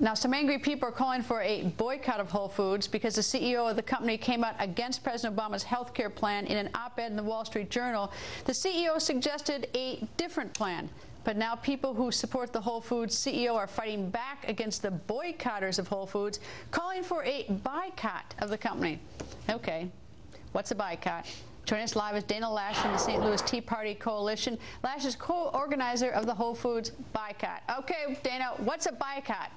Now, some angry people are calling for a boycott of Whole Foods because the CEO of the company came out against President Obama's health care plan in an op-ed in the Wall Street Journal. The CEO suggested a different plan. But now people who support the Whole Foods CEO are fighting back against the boycotters of Whole Foods, calling for a boycott of the company. Okay, what's a boycott? Joining us live is Dana Lash from the St. Louis Tea Party Coalition. Lash is co-organizer of the Whole Foods boycott. Okay, Dana, what's a boycott?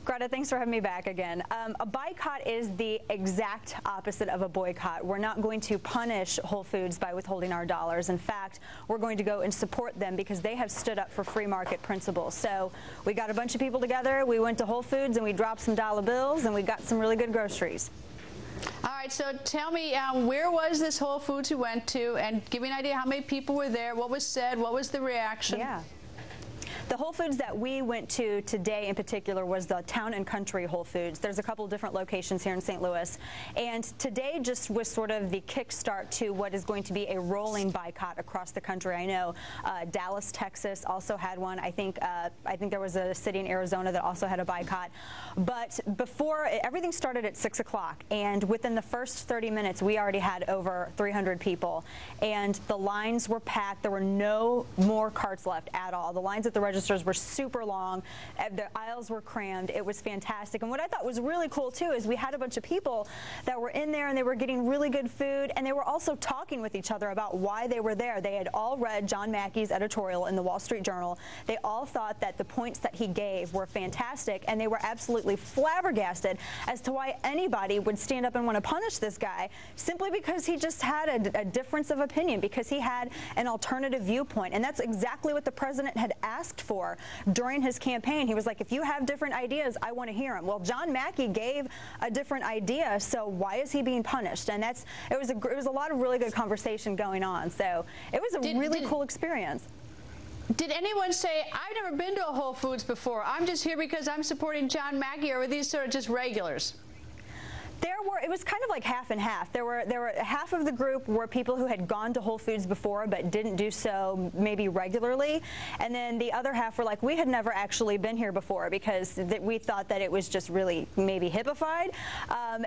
Greta, thanks for having me back again. A boycott is the exact opposite of a boycott. We're not going to punish Whole Foods by withholding our dollars. In fact, we're going to go and support them because they have stood up for free market principles. So we got a bunch of people together, we went to Whole Foods and we dropped some dollar bills and we got some really good groceries. All right, so tell me, where was this Whole Foods you went to, and give me an idea how many people were there, what was said, what was the reaction? Yeah. The Whole Foods that we went to today in particular was the Town and Country Whole Foods. There's a couple of different locations here in St. Louis. And today just was sort of the kickstart to what is going to be a rolling boycott across the country. I know Dallas, Texas also had one. I think there was a city in Arizona that also had a boycott. But before, everything started at 6 o'clock. And within the first 30 minutes, we already had over 300 people. And the lines were packed. There were no more carts left at all. The lines at the registers were super long. The aisles were crammed. It was fantastic. And what I thought was really cool, too, is we had a bunch of people that were in there and they were getting really good food, and they were also talking with each other about why they were there. They had all read John Mackey's editorial in the Wall Street Journal. They all thought that the points that he gave were fantastic, and they were absolutely flabbergasted as to why anybody would stand up and want to punish this guy simply because he just had a difference of opinion, because he had an alternative viewpoint. And that's exactly what the president had asked for during his campaign. He was like, if you have different ideas, I want to hear them. Well, John Mackey gave a different idea, so why is he being punished? And it was a lot of really good conversation going on. So it was a really cool experience. Did anyone say, I've never been to a Whole Foods before, I'm just here because I'm supporting John Mackey, or were these sort of just regulars? It was kind of like half and half. There were half of the group were people who had gone to Whole Foods before but didn't do so maybe regularly, and then the other half were like, we had never actually been here before because we thought that it was just really maybe hippified,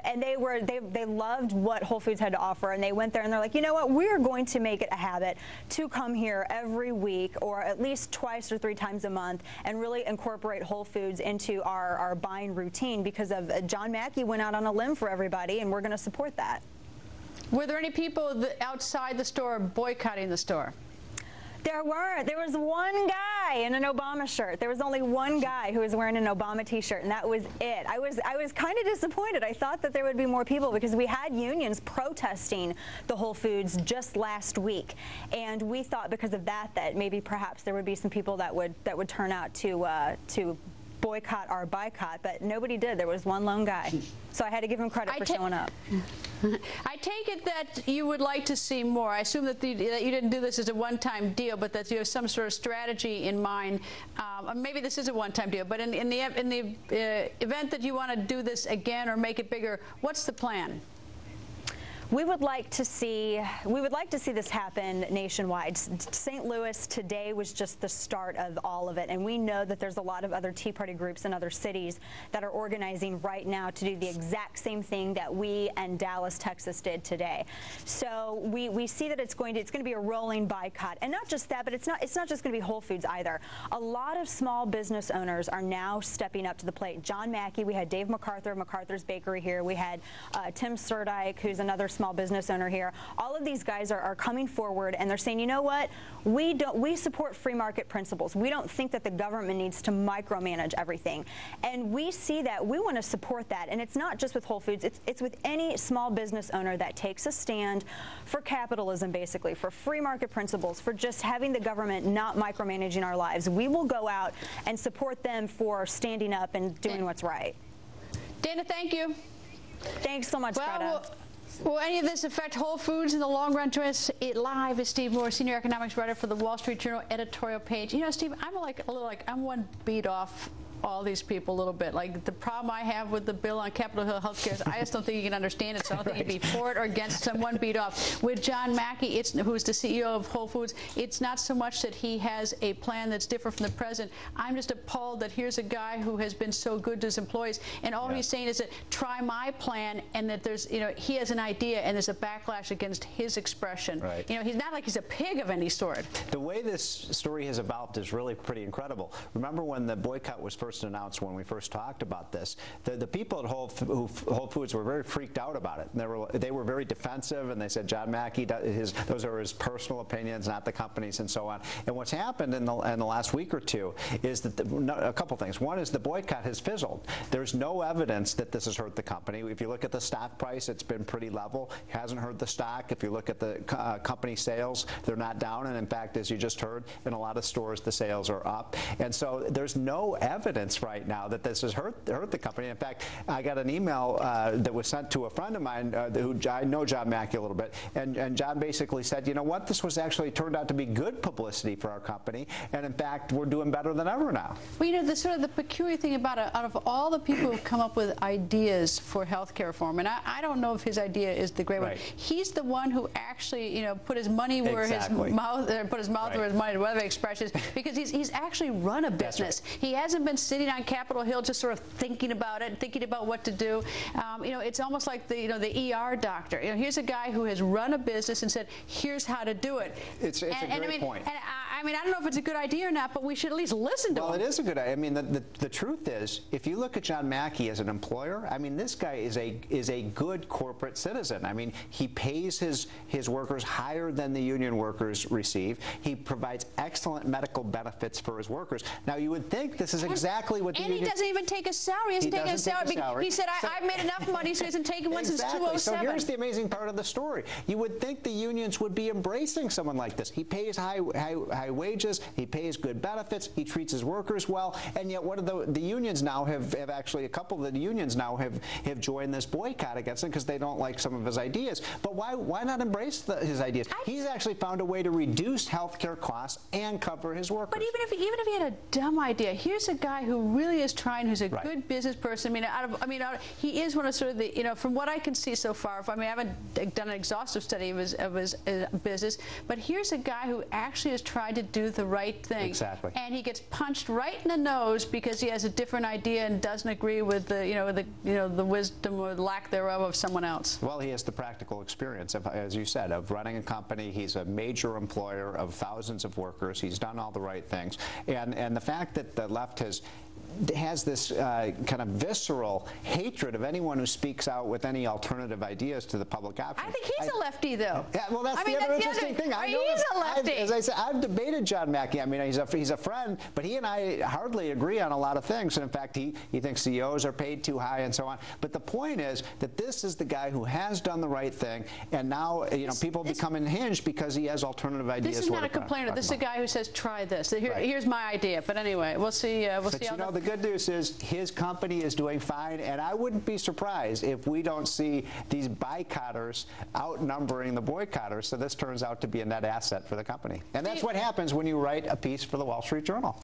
and they loved what Whole Foods had to offer, and they went there and they're like, you know what, we're going to make it a habit to come here every week or at least twice or 3 times a month and really incorporate Whole Foods into our buying routine because of John Mackey went out on a limb for everybody, and we're going to support that. Were there any people outside the store boycotting the store? There weren't. There was one guy in an Obama shirt. There was only one guy who was wearing an Obama t-shirt, and that was it. I was kind of disappointed. I thought that there would be more people because we had unions protesting the Whole Foods just last week, and we thought because of that maybe perhaps there would be some people that would turn out to boycott our boycott, but nobody did. There was one lone guy. So I had to give him credit for showing up. I take it that you would like to see more. I assume that you didn't do this as a one-time deal, but that you have some sort of strategy in mind. Maybe this is a one-time deal, but in the event that you want to do this again or make it bigger, what's the plan? We would like to see this happen nationwide. St. Louis today was just the start of all of it, and we know that there's a lot of other Tea Party groups in other cities that are organizing right now to do the exact same thing that we and Dallas, Texas did today. So we see that it's going to be a rolling boycott, and not just that, but it's not just going to be Whole Foods either. A lot of small business owners are now stepping up to the plate. John Mackey, we had Dave MacArthur of MacArthur's Bakery here. We had Tim Surdike, who's another small business owner here. All of these guys are coming forward, and they're saying, you know what, we support free market principles. We don't think that the government needs to micromanage everything, and we see that. We want to support that, and it's not just with Whole Foods. It's with any small business owner that takes a stand for capitalism, basically, for free market principles, for just having the government not micromanaging our lives. We will go out and support them for standing up and doing what's right. Dana, thank you. Thanks so much, Greta. Will any of this affect Whole Foods in the long run? Joining us live is Steve Moore, senior economics writer for the Wall Street Journal editorial page. You know, Steve, I'm one beat off all these people a little bit. Like, the problem I have with the bill on Capitol Hill health care is I just don't think you can understand it, so I don't think you'd be for it or against someone beat off. With John Mackey, who's the CEO of Whole Foods, it's not so much that he has a plan that's different from the president. I'm just appalled that here's a guy who has been so good to his employees, and all he's saying is that try my plan, and that there's, he has an idea, and there's a backlash against his expression. Right. He's not like he's a pig of any sort. The way this story has evolved is really pretty incredible. Remember when the boycott was first announced, when we first talked about this, the people at Whole Foods were very freaked out about it. They were very defensive, and they said John Mackey, those are his personal opinions, not the company's, and so on. And what's happened in the last week or two is that a couple things. One is the boycott has fizzled. There's no evidence that this has hurt the company. If you look at the stock price, it's been pretty level. It hasn't hurt the stock. If you look at the company sales, they're not down, and in fact, as you just heard, in a lot of stores the sales are up. And so there's no evidence right now that this has hurt the company. In fact, I got an email that was sent to a friend of mine who I know John Mackey a little bit, and John basically said, you know what, this was actually turned out to be good publicity for our company, and in fact, we're doing better than ever now. Well, the peculiar thing about it, out of all the people who've come up with ideas for health care reform, and I don't know if his idea is the great one, he's the one who actually, put his money where his mouth, put his mouth where his money, whatever the expression is, because he's actually run a business. He hasn't been sitting on Capitol Hill just sort of thinking about it, thinking about what to do. It's almost like the ER doctor. Here's a guy who has run a business and said, here's how to do it. It's a great point. And I don't know if it's a good idea or not, but we should at least listen to him. Well, it is a good idea. I mean, the truth is, if you look at John Mackey as an employer, I mean, this guy is a good corporate citizen. I mean, he pays his workers higher than the union workers receive. He provides excellent medical benefits for his workers. Now, you would think this is exactly what the union... And he doesn't even take a salary. He doesn't take a salary. He said, I've made enough money, so he hasn't taken one since 2007. So here's the amazing part of the story. You would think the unions would be embracing someone like this. He pays high wages. He pays good benefits. He treats his workers well. And yet, what are the unions now have actually, a couple of the unions now have joined this boycott against him because they don't like some of his ideas. But why not embrace his ideas? He's actually found a way to reduce health care costs and cover his workers. But even if he had a dumb idea, here's a guy who really is trying, who's a good business person. He is one of sort of the, from what I can see so far, I haven't done an exhaustive study of his business, but here's a guy who actually has tried to do the right thing. Exactly. And he gets punched right in the nose because he has a different idea and doesn't agree with the wisdom or lack thereof of someone else. Well, he has the practical experience, as you said, of running a company. He's a major employer of thousands of workers. He's done all the right things. And the fact that the left has this kind of visceral hatred of anyone who speaks out with any alternative ideas to the public option. I think he's a lefty, though. Yeah, well, that's the other interesting thing. I know he's a lefty. As I said, I've debated John Mackey. I mean, he's a friend, but he and I hardly agree on a lot of things. And in fact, he thinks CEOs are paid too high and so on. But the point is that this is the guy who has done the right thing, and now people become unhinged because he has alternative ideas. This is not a complainer. This is a guy who says, "Try this. Here's my idea." But anyway, we'll see. We'll see how the good news is his company is doing fine, and I wouldn't be surprised if we don't see these boycotters outnumbering the boycotters, so this turns out to be a net asset for the company. And that's what happens when you write a piece for the Wall Street Journal.